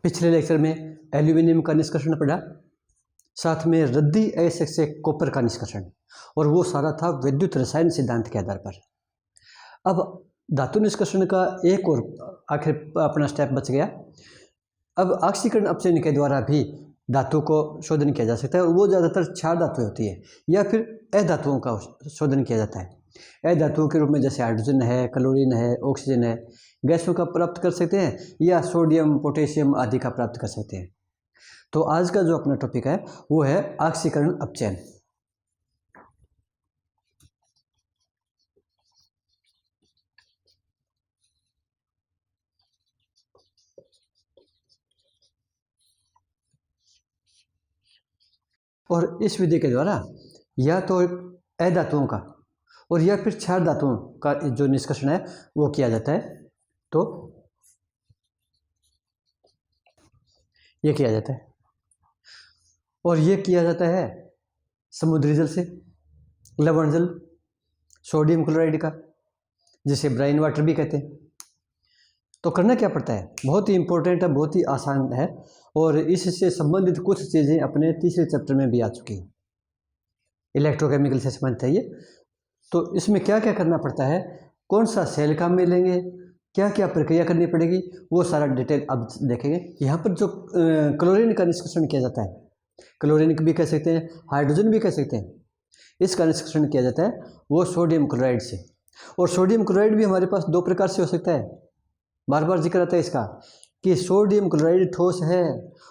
पिछले लेक्चर में एल्यूमिनियम का निष्कर्षण पढ़ा, साथ में रद्दी अयस्क कॉपर का निष्कर्षण, और वो सारा था विद्युत रसायन सिद्धांत के आधार पर। अब धातु निष्कर्षण का एक और आखिर अपना स्टेप बच गया। अब ऑक्सीकरण अपचयन के द्वारा भी धातु को शोधन किया जा सकता है, और वो ज़्यादातर क्षार धातु होती है या फिर अधातुओं का शोधन किया जाता है। अधातुओं के रूप में जैसे हाइड्रोजन है, क्लोरीन है, ऑक्सीजन है, गैसों का प्राप्त कर सकते हैं, या सोडियम, पोटेशियम आदि का प्राप्त कर सकते हैं। तो आज का जो अपना टॉपिक है वो है ऑक्सीकरण अपचयन। और इस विधि के द्वारा या तो अधातुओं का और या फिर क्षार धातुओं का जो निष्कर्षण है वो किया जाता है। तो ये किया जाता है, और ये किया जाता है समुद्री जल से, लवण जल, सोडियम क्लोराइड का, जिसे ब्राइन वाटर भी कहते हैं। तो करना क्या पड़ता है, बहुत ही इंपॉर्टेंट है, बहुत ही आसान है, और इससे संबंधित कुछ चीज़ें अपने तीसरे चैप्टर में भी आ चुकी हैं, इलेक्ट्रोकेमिकल से संबंधित है ये। तो इसमें क्या क्या करना पड़ता है, कौन सा सेल काम में लेंगे, क्या क्या प्रक्रिया करनी पड़ेगी, वो सारा डिटेल अब देखेंगे। यहाँ पर जो क्लोरीन का निष्कर्षण किया जाता है, क्लोरीन भी कह सकते हैं, हाइड्रोजन भी कह सकते हैं, इसका निष्कर्षण किया जाता है वो सोडियम क्लोराइड से। और सोडियम क्लोराइड भी हमारे पास दो प्रकार से हो सकता है, बार बार जिक्र आता है इसका कि सोडियम क्लोराइड ठोस है,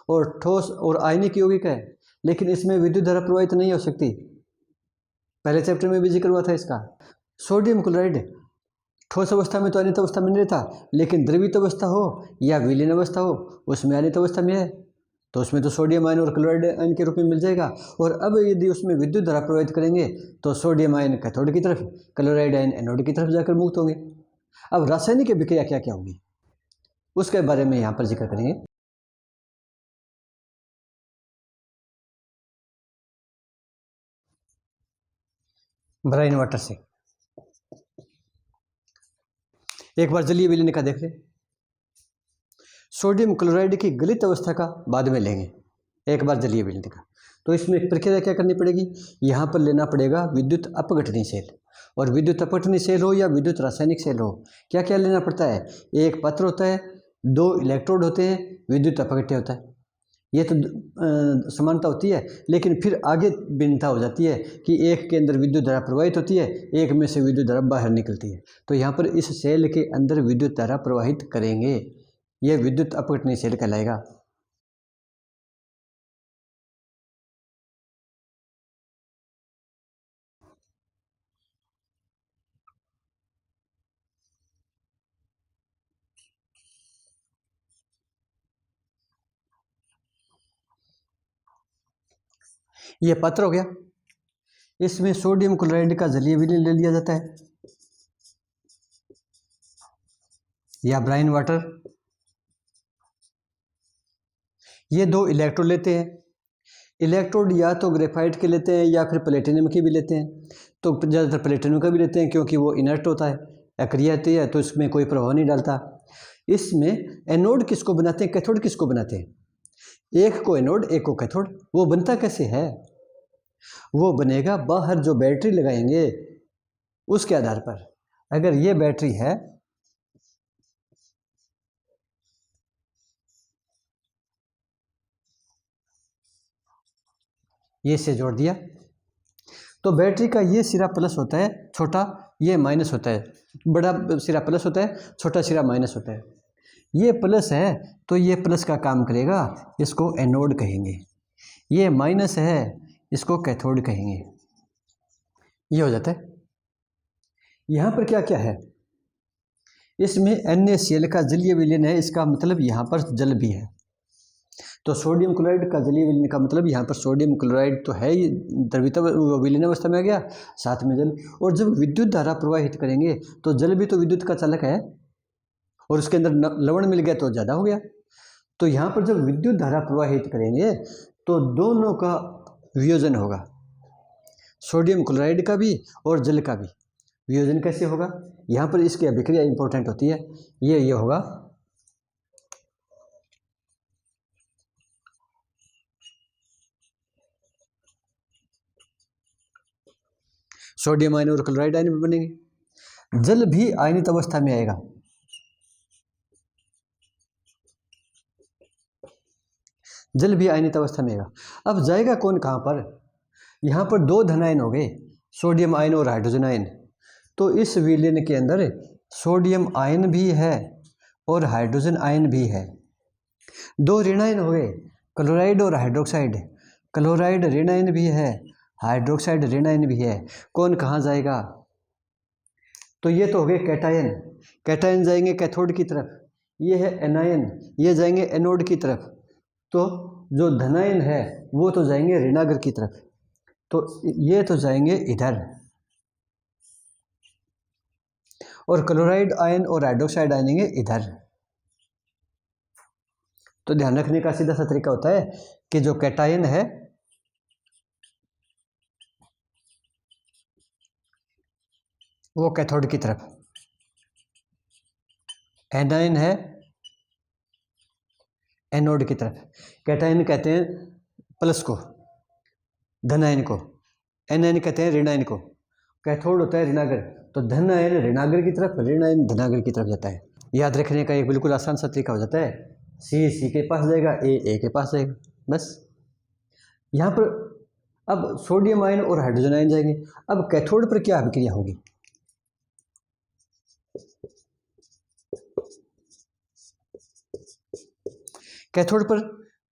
और ठोस और आयनिक यौगिक है, लेकिन इसमें विद्युत धारा प्रवाहित नहीं हो सकती। पहले चैप्टर में भी जिक्र हुआ था इसका। सोडियम क्लोराइड ठोस अवस्था में तो अनित अवस्था में नहीं रहता, लेकिन द्रवित अवस्था हो या विलीन अवस्था हो उसमें अनित अवस्था में है, तो उसमें तो सोडियम आयन और क्लोराइड आयन के रूप में मिल जाएगा। और अब यदि उसमें विद्युत धारा प्रवाहित करेंगे तो सोडियम आयन कैथोड की तरफ, क्लोराइड आयन एनोड की तरफ जाकर मुक्त होंगे। अब रासायनिक अभिक्रिया क्या क्या होगी उसके बारे में यहाँ पर जिक्र करेंगे। ब्राइन वाटर से एक बार जलीय विलीन का देख ले। सोडियम क्लोराइड की गलित अवस्था का बाद में लेंगे, एक बार जलीय विलीन का। तो इसमें प्रक्रिया क्या करनी पड़ेगी, यहाँ पर लेना पड़ेगा विद्युत अपघटनी सेल, और विद्युत अपघटनी सेल हो या विद्युत रासायनिक सेल हो, क्या क्या लेना पड़ता है, एक पत्र होता है, दो इलेक्ट्रोड होते हैं, विद्युत अपघट्य होता है। ये तो समानता होती है, लेकिन फिर आगे भिन्नता हो जाती है कि एक के अंदर विद्युत धारा प्रवाहित होती है, एक में से विद्युत धारा बाहर निकलती है। तो यहाँ पर इस सेल के अंदर विद्युत धारा प्रवाहित करेंगे, यह विद्युत अपघटनी सेल कहलाएगा। यह पत्र हो गया, इसमें सोडियम क्लोराइड का जलीय विलीन ले लिया जाता है या ब्राइन वाटर। ये दो इलेक्ट्रोड लेते हैं, इलेक्ट्रोड या तो ग्रेफाइट के लेते हैं या फिर प्लेटिनम की भी लेते हैं। तो ज़्यादातर प्लेटिनम का भी लेते हैं क्योंकि वो इनर्ट होता है, अक्रिया होती है, तो इसमें कोई प्रभाव नहीं डालता। इसमें एनोड किसको बनाते हैं, कैथोड किसको बनाते हैं, एक को एनोड एक को कैथोड। वो बनता कैसे है, वो बनेगा बाहर जो बैटरी लगाएंगे उसके आधार पर। अगर ये बैटरी है, ये से जोड़ दिया, तो बैटरी का ये सिरा प्लस होता है, छोटा ये माइनस होता है, बड़ा सिरा प्लस होता है, छोटा सिरा माइनस होता है। ये प्लस है तो ये प्लस का काम करेगा, इसको एनोड कहेंगे। ये माइनस है, इसको कैथोड कहेंगे। ये हो जाता है। यहाँ पर क्या क्या है, इसमें NaCl का जलीय विलीन है, इसका मतलब यहाँ पर जल भी है। तो सोडियम क्लोराइड का जलीय विलीन का मतलब यहाँ पर सोडियम क्लोराइड तो है ही, द्रवित विलीन अवस्था में आ गया, साथ में जल। और जब विद्युत धारा प्रवाहित करेंगे तो जल भी तो विद्युत का चालक है, और उसके अंदर लवण मिल गया तो ज़्यादा हो गया। तो यहाँ पर जब विद्युत धारा प्रवाहित करेंगे तो दोनों का वियोजन होगा, सोडियम क्लोराइड का भी और जल का भी। वियोजन कैसे होगा, यहाँ पर इसकी अभिक्रिया इंपॉर्टेंट होती है। ये होगा सोडियम आयन और क्लोराइड आयन भी बनेंगे। जल भी आयनित अवस्था में आएगा। जल भी आयनित अवस्था में आएगा। अब जाएगा कौन कहाँ पर? यहाँ पर दो धन आयन हो गए, सोडियम आयन और हाइड्रोजन आयन। तो इस विलयन के अंदर सोडियम आयन भी है और हाइड्रोजन आयन भी है। दो ऋण आयन हो गए, क्लोराइड और हाइड्रोक्साइड। क्लोराइड ऋण आयन भी है, हाइड्रोक्साइड ऋण आयन भी है। कौन कहाँ जाएगा? तो ये तो हो गए कैटायन। कैटायन जाएंगे कैथोड की तरफ, ये है एनायन, ये जाएंगे एनोड की तरफ। तो जो धनायन है वो तो जाएंगे ऋणाग्र की तरफ, तो ये तो जाएंगे इधर। और क्लोराइड आयन और हाइड्रोक्साइड आएंगे इधर। तो ध्यान रखने का सीधा सा तरीका होता है कि जो कैटायन है वो कैथोड की तरफ, एनायन है एनोड की तरफ। कैटायन कहते हैं प्लस को, धनायन को, एनायन कहते हैं ऋणायन को, कैथोड होता है ऋणाग्र। तो धन आयन ऋणाग्र की तरफ, ऋण आयन धनाग्र की तरफ जाता है। याद रखने का एक बिल्कुल आसान सा तरीका हो जाता है, सी के पास जाएगा, ए के पास जाएगा, बस। यहाँ पर अब सोडियम आयन और हाइड्रोजन आयन जाएंगे। अब कैथोड पर क्या अभिक्रिया होगी? कैथोड पर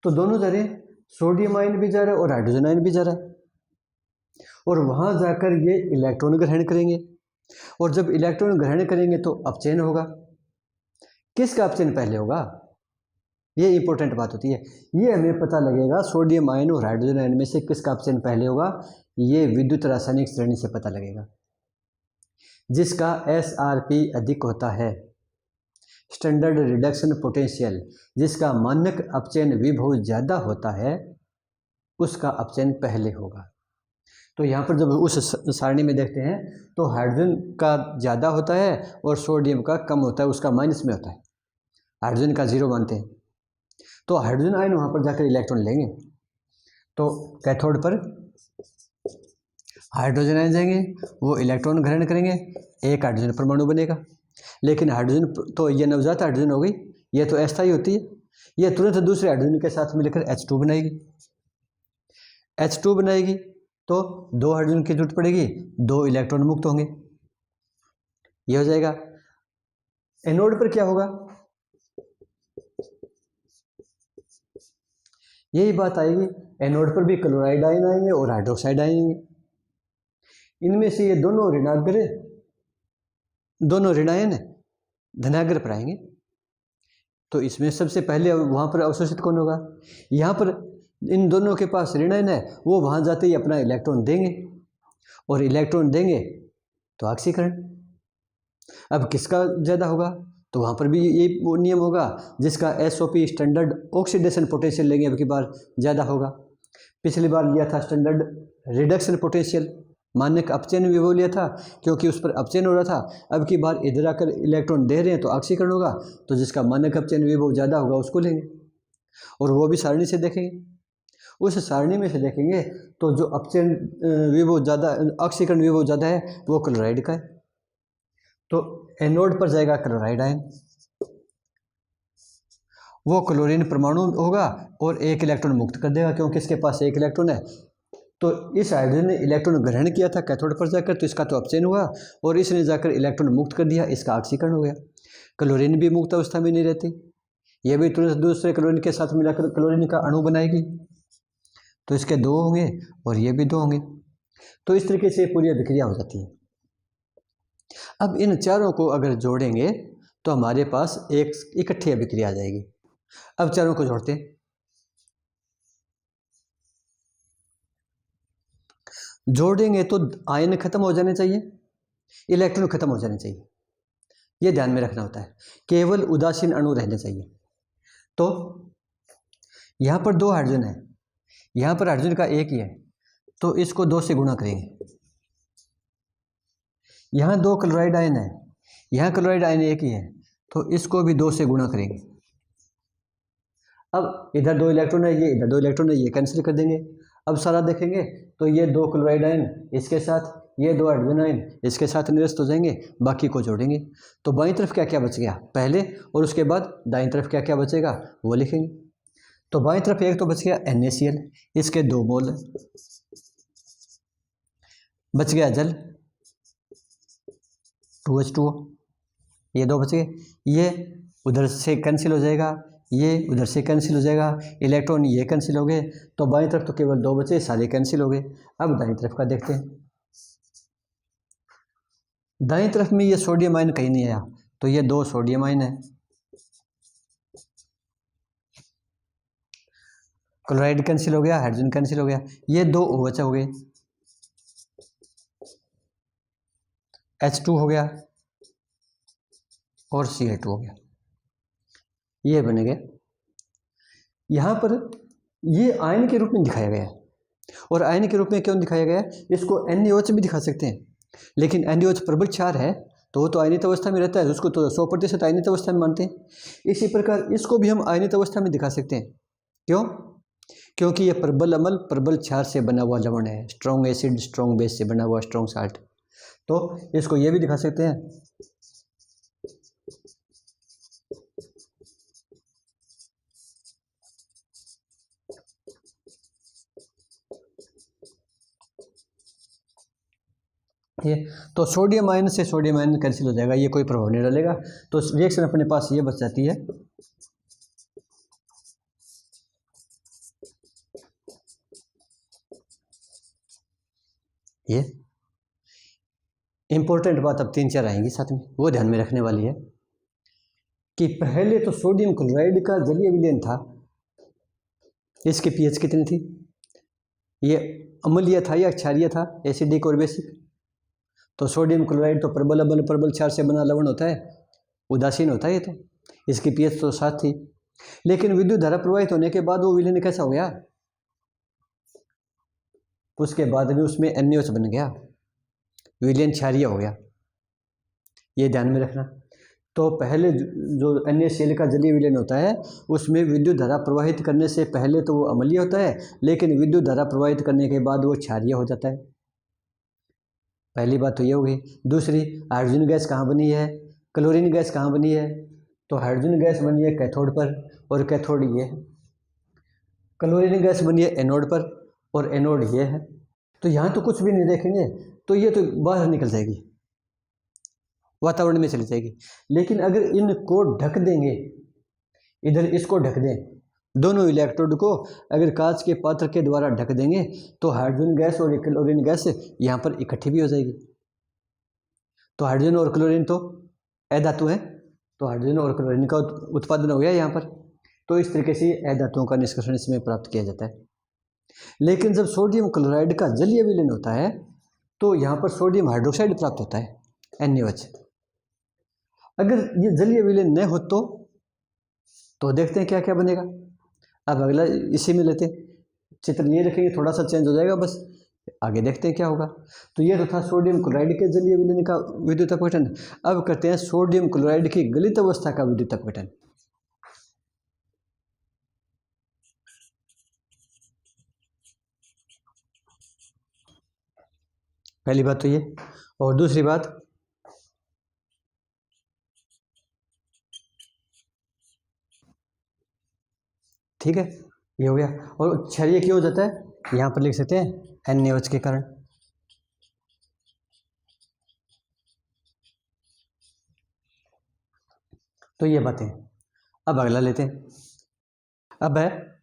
तो दोनों जा रहे हैं, सोडियम आयन भी जा रहा है और हाइड्रोजन आयन भी जा रहा है। और वहां जाकर ये इलेक्ट्रॉन ग्रहण करेंगे, और जब इलेक्ट्रॉन ग्रहण करेंगे तो अपचयन होगा। किसका अपचयन पहले होगा? ये इंपॉर्टेंट बात होती है। ये हमें पता लगेगा सोडियम आयन और हाइड्रोजन आयन में से किसका अपचयन पहले होगा। ये विद्युत रासायनिक श्रेणी से पता लगेगा। जिसका SRP अधिक होता है, स्टैंडर्ड रिडक्शन पोटेंशियल, जिसका मानक अपचयन विभव ज़्यादा होता है, उसका अपचयन पहले होगा। तो यहाँ पर जब उस सारणी में देखते हैं तो हाइड्रोजन का ज़्यादा होता है और सोडियम का कम होता है, उसका माइनस में होता है। हाइड्रोजन का 0 मानते हैं, तो हाइड्रोजन आयन वहाँ पर जाकर इलेक्ट्रॉन लेंगे। तो कैथोड पर हाइड्रोजन आयन जाएंगे, वो इलेक्ट्रॉन ग्रहण करेंगे, एक हाइड्रोजन परमाणु बनेगा। लेकिन हाइड्रोजन तो ये नवजात हाइड्रोजन हो गई, ये तो अस्थायी होती है, ये तुरंत दूसरे हाइड्रोजन के साथ मिलकर H2 बनाएगी। H2 बनाएगी तो 2 हाइड्रोजन की जरूरत पड़ेगी, 2 इलेक्ट्रॉन मुक्त होंगे, ये हो जाएगा। एनोड पर क्या होगा? यही बात आएगी, एनोड पर भी क्लोराइड आयन आएंगे और हाइड्रोक्साइड आएंगे। इनमें से ये दोनों ऋणाग्र, दोनों ऋणायन धनाग्र पर आएंगे। तो इसमें सबसे पहले वहाँ पर अवशोषित कौन होगा? यहाँ पर इन दोनों के पास ऋणायन है, वो वहाँ जाते ही अपना इलेक्ट्रॉन देंगे, और इलेक्ट्रॉन देंगे तो ऑक्सीकरण। अब किसका ज़्यादा होगा? तो वहाँ पर भी ये वो नियम होगा, जिसका SOP स्टैंडर्ड ऑक्सीडेशन पोटेंशियल लेंगे अब की बार ज़्यादा होगा। पिछली बार लिया था स्टैंडर्ड रिडक्शन पोटेंशियल, मानक अपचयन विभव लिया था क्योंकि उस पर अपचयन हो रहा था। अब की बार इधर आकर इलेक्ट्रॉन दे रहे हैं तो ऑक्सीकरण होगा, तो जिसका मानक अपचयन विभव ज़्यादा होगा उसको लेंगे, और वो भी सारणी से देखेंगे। उस सारणी में से देखेंगे तो जो अपचयन विभव ज़्यादा, ऑक्सीकरण विभव ज़्यादा है वो क्लोराइड का है, तो एनोड पर जाएगा क्लोराइड आयन, वो क्लोरीन परमाणु होगा और एक इलेक्ट्रॉन मुक्त कर देगा क्योंकि इसके पास एक इलेक्ट्रॉन है। तो इस हाइड्रोजन ने इलेक्ट्रॉन ग्रहण किया था कैथोड पर जाकर, तो इसका तो अपचयन हुआ, और इसने जाकर इलेक्ट्रॉन मुक्त कर दिया, इसका ऑक्सीकरण हो गया। क्लोरीन भी मुक्त अवस्था में नहीं रहती, यह भी तुरंत दूसरे क्लोरीन के साथ मिलाकर क्लोरीन का अणु बनाएगी, तो इसके 2 होंगे और ये भी 2 होंगे। तो इस तरीके से पूरी अभिक्रिया हो जाती है। अब इन चारों को अगर जोड़ेंगे तो हमारे पास एक इकट्ठी अभिक्रिया आ जाएगी। अब चारों को जोड़ते हैं, जोड़ेंगे तो आयन खत्म हो जाने चाहिए, इलेक्ट्रॉन खत्म हो जाने चाहिए, ये ध्यान में रखना होता है, केवल उदासीन अणु रहने चाहिए। तो यहाँ पर 2 हाइड्रोजन है, यहाँ पर हाइड्रोजन का 1 ही है, तो इसको 2 से गुणा करेंगे। यहाँ 2 क्लोराइड आयन है, यहाँ क्लोराइड आयन 1 ही है, तो इसको भी 2 से गुणा करेंगे। अब इधर 2 इलेक्ट्रॉन है, ये इधर 2 इलेक्ट्रॉन है, ये कैंसिल कर देंगे। अब सारा देखेंगे तो ये 2 क्लोराइड आयन इसके साथ, ये 2 हाइड्रोजन आयन इसके साथ निरस्त हो जाएंगे, बाकी को जोड़ेंगे। तो बाईं तरफ क्या क्या बच गया पहले, और उसके बाद दाईं तरफ क्या क्या बचेगा वो लिखेंगे। तो बाईं तरफ एक तो बच गया NaCl, इसके 2 मोल, बच गया जल 2H2O, ये 2 बच गए। ये उधर से कैंसिल हो जाएगा, ये उधर से कैंसिल हो जाएगा, इलेक्ट्रॉन ये कैंसिल हो गए। तो बाईं तरफ तो केवल 2 बचे, सारे कैंसिल हो गए। अब दाईं तरफ का देखते हैं। दाईं तरफ में ये सोडियम आयन कहीं नहीं आया, तो ये 2 सोडियम आयन है, क्लोराइड कैंसिल हो गया, हाइड्रोजन कैंसिल हो गया, ये 2 OH हो गए, H2 हो गया और Cl2 हो गया, ये बन गए। यहाँ पर ये आयन के रूप में दिखाया गया है, और आयन के रूप में क्यों दिखाया गया है, इसको NaOH भी दिखा सकते हैं, लेकिन NaOH प्रबल क्षार है तो वो तो आयनित अवस्था में रहता है, उसको तो 100% आयनित अवस्था में मानते हैं। इसी प्रकार इसको भी हम आयनित अवस्था में दिखा सकते हैं। क्यों? क्योंकि ये प्रबल अम्ल प्रबल क्षार से बना हुआ लवण है, स्ट्रॉन्ग एसिड स्ट्रॉन्ग बेस से बना हुआ स्ट्रॉन्ग साल्ट, तो इसको ये भी दिखा सकते हैं। ये तो सोडियम आयन से सोडियम आयन कैंसिल हो जाएगा, ये कोई प्रभाव नहीं डालेगा, तो रिएक्शन अपने पास ये बच जाती है। ये इंपॉर्टेंट बात अब 3-4 आएंगी साथ में, वो ध्यान में रखने वाली है कि पहले तो सोडियम क्लोराइड का जलीय विलयन था, इसकी पीएच कितनी थी, ये अम्लीय था या क्षारीय था, एसिडिक और बेसिक। तो सोडियम क्लोराइड तो प्रबल अम्ल प्रबल क्षार से बना लवण होता है, उदासीन होता है ये, तो इसकी पीएच तो 7 थी। लेकिन विद्युत धारा प्रवाहित होने के बाद वो विलयन कैसा हो गया, उसके बाद में उसमें NaOH बन गया, विलयन क्षारीय हो गया, ये ध्यान में रखना। तो पहले जो NaCl का जलीय विलयन होता है उसमें विद्युत धारा प्रवाहित करने से पहले तो वो अम्लीय होता है, लेकिन विद्युत धारा प्रवाहित करने के बाद वो क्षारीय हो जाता है। पहली बात तो ये हो गई। दूसरी, हाइड्रोजन गैस कहाँ बनी है, क्लोरीन गैस कहाँ बनी है, तो हाइड्रोजन गैस बनी है कैथोड पर और कैथोड ये है, क्लोरीन गैस बनी है एनोड पर और एनोड ये है। तो यहाँ तो कुछ भी नहीं देखेंगे तो ये तो बाहर निकल जाएगी, वातावरण में चली जाएगी। लेकिन अगर इनको ढक देंगे, इधर इसको ढक दें, दोनों इलेक्ट्रोड को अगर कांच के पात्र के द्वारा ढक देंगे तो हाइड्रोजन गैस और क्लोरीन गैस यहाँ पर इकट्ठी भी हो जाएगी। तो हाइड्रोजन और क्लोरीन तो अधातु हैं, तो हाइड्रोजन और क्लोरीन का उत्पादन हो गया यहाँ पर। तो इस तरीके से अधातुओं का निष्कर्षण इसमें प्राप्त किया जाता है। लेकिन जब सोडियम क्लोराइड का जलीय विलयन होता है तो यहाँ पर सोडियम हाइड्रोक्साइड प्राप्त होता है, NaOH। अगर ये जलीय विलयन न हो तो देखते हैं क्या क्या बनेगा। अब अगला इसी में लेते हैं, चित्र नहीं रखेंगे, थोड़ा सा चेंज हो जाएगा, बस आगे देखते हैं क्या होगा। तो ये तो था सोडियम क्लोराइड के जलीय विलयन का विद्युत अपघटन। अब करते हैं सोडियम क्लोराइड की गलित अवस्था का विद्युत अपघटन। पहली बात तो ये, और दूसरी बात ठीक है, ये हो गया। और क्षारीय क्यों हो जाता है, यहाँ पर लिख सकते हैं NaOH के कारण। तो ये बातें। अब अगला लेते हैं। अब है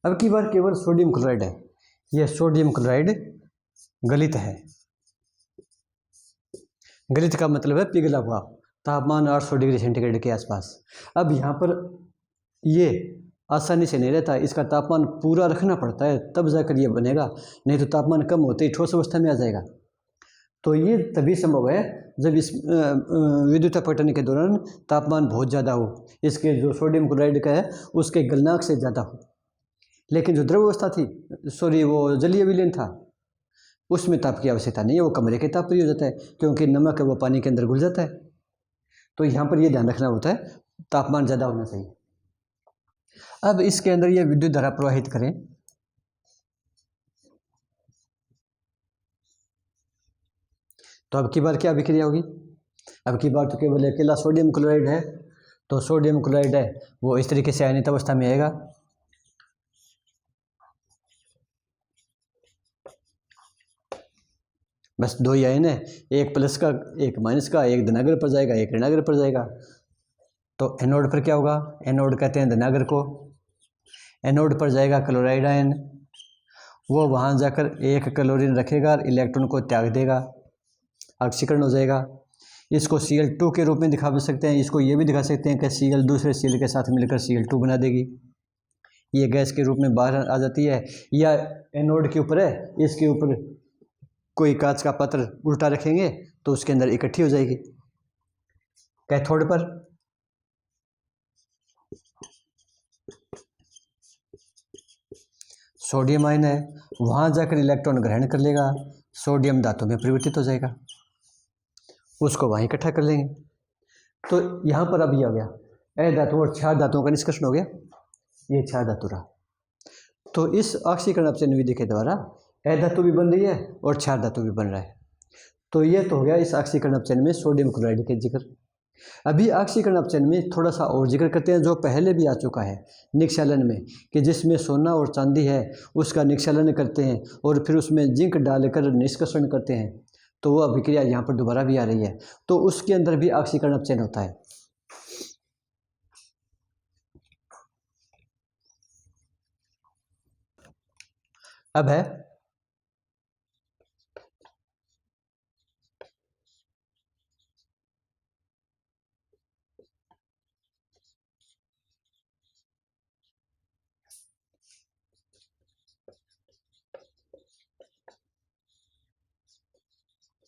अब की बार केवल सोडियम क्लोराइड है, यह सोडियम क्लोराइड गलित है। गलित का मतलब है पिघला हुआ, तापमान 800 डिग्री सेंटीग्रेड के आसपास। अब यहाँ पर ये आसानी से नहीं रहता, इसका तापमान पूरा रखना पड़ता है तब जाकर ये बनेगा, नहीं तो तापमान कम होते ही ठोस अवस्था में आ जाएगा। तो ये तभी संभव है जब इस विद्युत अपघटन के दौरान तापमान बहुत ज़्यादा हो, इसके जो सोडियम क्लोराइड का है उसके गलनांक से ज़्यादा हो। लेकिन जो द्रव अवस्था थी, सॉरी वो जलीय विलयन था, उसमें ताप की आवश्यकता नहीं है, वो कमरे के ताप पर ही हो जाता है, क्योंकि नमक है वो पानी के अंदर घुल जाता है। तो यहाँ पर ये ध्यान रखना होता है, तापमान ज़्यादा होना चाहिए। अब इसके अंदर ये विद्युत धारा प्रवाहित करें, तो अब की बार क्या अभिक्रिया होगी? अब की बार तो केवल अकेला सोडियम क्लोराइड है, तो सोडियम क्लोराइड है वो इस तरीके से आयनित अवस्था में आएगा। बस दो ही आयन है, एक प्लस का एक माइनस का, एक धनाग्र पर जाएगा एक ऋणाग्र पर जाएगा। तो एनोड पर क्या होगा? एनोड कहते हैं धनाग्र को। एनोड पर जाएगा क्लोराइड आयन, वो वहाँ जाकर एक क्लोरीन रखेगा और इलेक्ट्रॉन को त्याग देगा, ऑक्सीकरण हो जाएगा। इसको Cl2 के रूप में दिखा भी सकते हैं, इसको ये भी दिखा सकते हैं कि Cl दूसरे Cl के साथ मिलकर Cl2 बना देगी, ये गैस के रूप में बाहर आ जाती है। या एनोड के ऊपर है, इसके ऊपर कोई कांच का पात्र उल्टा रखेंगे तो उसके अंदर इकट्ठी हो जाएगी। कैथोड पर सोडियम आयन है, वहाँ जाकर इलेक्ट्रॉन ग्रहण कर लेगा, सोडियम धातु में परिवर्तित हो जाएगा, उसको वहीं इकट्ठा कर लेंगे। तो यहाँ पर अब ये हो गया अधातु और क्षार धातुओं का निष्कर्षण हो गया, ये क्षार धातु रहा। तो इस ऑक्सीकरण अपचयन विधि के द्वारा अधातु भी बन रही है और क्षार धातु भी बन रहा है। तो ये तो हो गया इस ऑक्सीकरण अपचयन में सोडियम क्लोराइड के जिक्र। अभी ऑक्सीकरण अपचयन में थोड़ा सा और जिक्र करते हैं, जो पहले भी आ चुका है निक्षालन में, कि जिसमें सोना और चांदी है उसका निक्षालन करते हैं और फिर उसमें जिंक डालकर निष्कर्षण करते हैं, तो वो अभिक्रिया यहाँ पर दोबारा भी आ रही है। तो उसके अंदर भी ऑक्सीकरण अपचयन होता है। अब है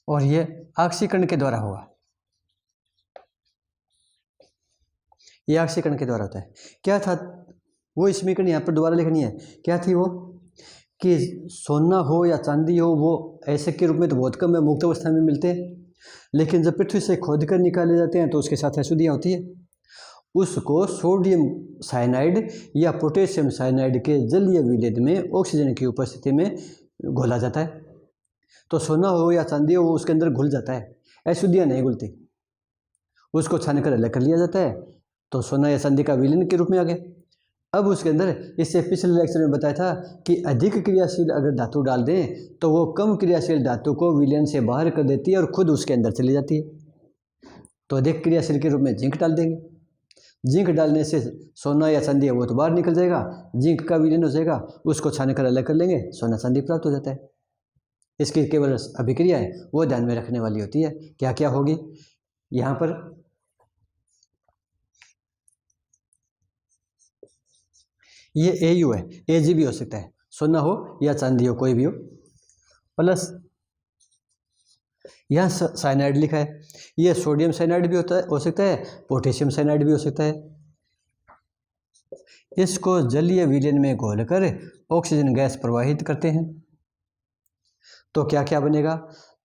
और ये ऑक्सीकरण के द्वारा हुआ, ये ऑक्सीकरण के द्वारा होता है। क्या था वो समीकरण यहाँ पर दोबारा लिखनी है, क्या थी वो, कि सोना हो या चांदी हो वो ऐसे के रूप में तो बहुत कम है, मुक्त अवस्था में मिलते हैं, लेकिन जब पृथ्वी से खोद कर निकाले जाते हैं तो उसके साथ अशुद्धियाँ होती है, उसको सोडियम साइनाइड या पोटेशियम साइनाइड के जलीय विलेद में ऑक्सीजन की उपस्थिति में घोला जाता है। तो सोना हो या चांदी हो वो उसके अंदर घुल जाता है, अशुद्धियाँ नहीं घुलती, उसको छानकर अलग कर लिया जाता है, तो सोना या चांदी का विलीन के रूप में आ गया। अब उसके अंदर, इससे पिछले लेक्चर में बताया था कि अधिक क्रियाशील अगर धातु डाल दें तो वो कम क्रियाशील धातु को विलयन से बाहर कर देती है और खुद उसके अंदर चली जाती है। तो अधिक क्रियाशील के रूप में जिंक डाल देंगे, जिंक डालने से सोना या चांदी है वो तो बाहर निकल जाएगा, जिंक का विलयन हो जाएगा, उसको छानकर अलग कर लेंगे, सोना चांदी प्राप्त हो जाता है। इसकी केवल अभिक्रिया है वो ध्यान में रखने वाली होती है। क्या क्या होगी यहाँ पर, ये AU है, AG भी हो सकता है, सोना हो या चांदी हो कोई भी हो, प्लस यहाँ साइनाइड लिखा है, ये सोडियम साइनाइड भी होता है, हो सकता है, पोटेशियम साइनाइड भी हो सकता है। इसको जलीय विलयन में घोलकर ऑक्सीजन गैस प्रवाहित करते हैं, तो क्या क्या बनेगा,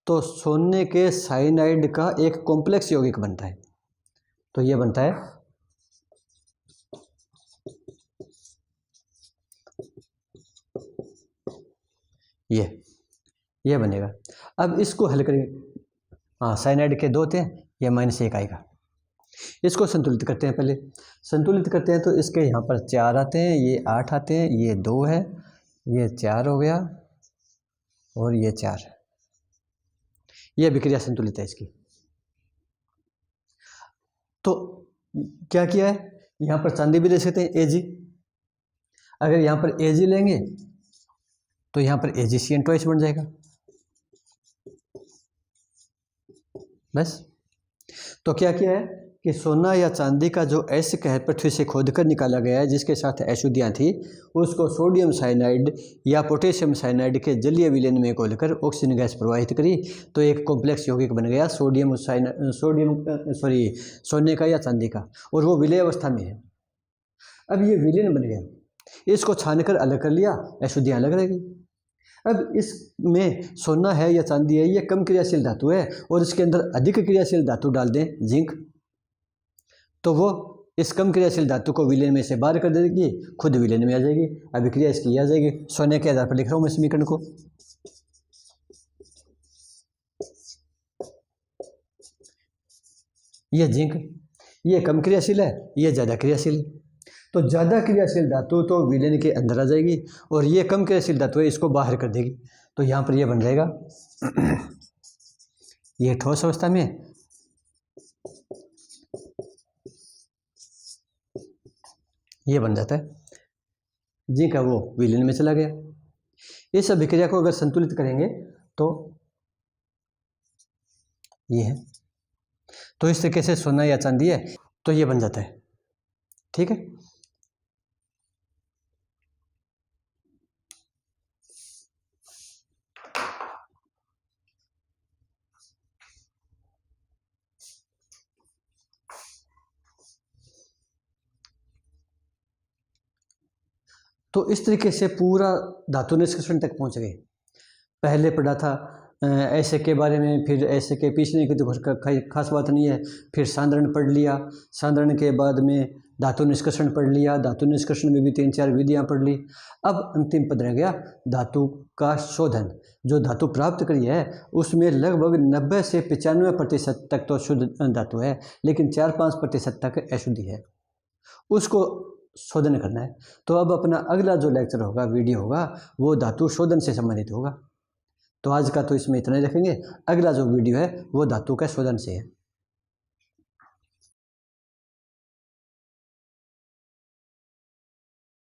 तो सोने के साइनाइड का एक कॉम्प्लेक्स यौगिक बनता है, तो ये बनता है ये बनेगा। अब इसको हल करेंगे, हाँ साइनाइड के 2 थे, ये -1 आएगा। इसको संतुलित करते हैं, पहले संतुलित करते हैं तो इसके यहाँ पर 4 आते हैं, ये 8 आते हैं, ये 2 है, ये 4 हो गया और ये 4, ये अभिक्रिया संतुलित है इसकी। तो क्या किया है, यहाँ पर चांदी भी ले सकते हैं Ag, अगर यहाँ पर Ag लेंगे तो यहाँ पर AgCN ट्वाइस बन जाएगा, बस। तो क्या किया है कि सोना या चांदी का जो एसिड है पृथ्वी से खोदकर निकाला गया है जिसके साथ अशुद्धियाँ थी, उसको सोडियम साइनाइड या पोटेशियम साइनाइड के जलीय विलयन में घोलकर ऑक्सीजन गैस प्रवाहित करी, तो एक कॉम्प्लेक्स यौगिक बन गया सोने का या चांदी का, और वो विलय अवस्था में है। अब ये विलयन बन गया, इसको छानकर अलग कर लिया, अशुद्धियाँ अलग रहेगी। अब इसमें सोना है या चांदी है, ये कम क्रियाशील धातु है और इसके अंदर अधिक क्रियाशील धातु डाल दें, जिंक, तो वो इस कम क्रियाशील धातु को विलयन में से बाहर कर देगी, खुद विलयन में आ जाएगी। अभिक्रिया इसकी आ जाएगी। सोने के आधार पर लिख रहा हूँ मैं समीकरण को। ये जिंक, ये कम क्रियाशील है, ये ज़्यादा क्रियाशील है। तो ज़्यादा क्रियाशील धातु तो विलयन के अंदर आ जाएगी और ये कम क्रियाशील धातु है, इसको बाहर कर देगी। तो यहाँ पर ये बन जाएगा ये ठोस अवस्था में ये बन जाता है, जिंक है वो विलयन में चला गया। इस अभिक्रिया को अगर संतुलित करेंगे तो ये है, तो इस तरीके से सोना या चांदी है तो ये बन जाता है। ठीक है, तो इस तरीके से पूरा धातु निष्कर्षण तक पहुंच गए। पहले पढ़ा था ऐसे के बारे में, फिर ऐसे के पीछने की तो खास बात नहीं है, फिर सांद्रण पढ़ लिया, सांद्रण के बाद में धातु निष्कर्षण पढ़ लिया, धातु निष्कर्षण में भी 3-4 विधियां पढ़ ली। अब अंतिम पद रह गया धातु का शोधन। जो धातु प्राप्त करी है उसमें लगभग 90 से 95% तक तो शुद्ध धातु है, लेकिन 4-5% तक अशुद्धि है, उसको शोधन करना है। तो अब अपना अगला जो लेक्चर होगा, वीडियो होगा, वो धातु शोधन से संबंधित होगा। तो आज का तो इसमें इतना ही रखेंगे। अगला जो वीडियो है वो धातु का शोधन से है।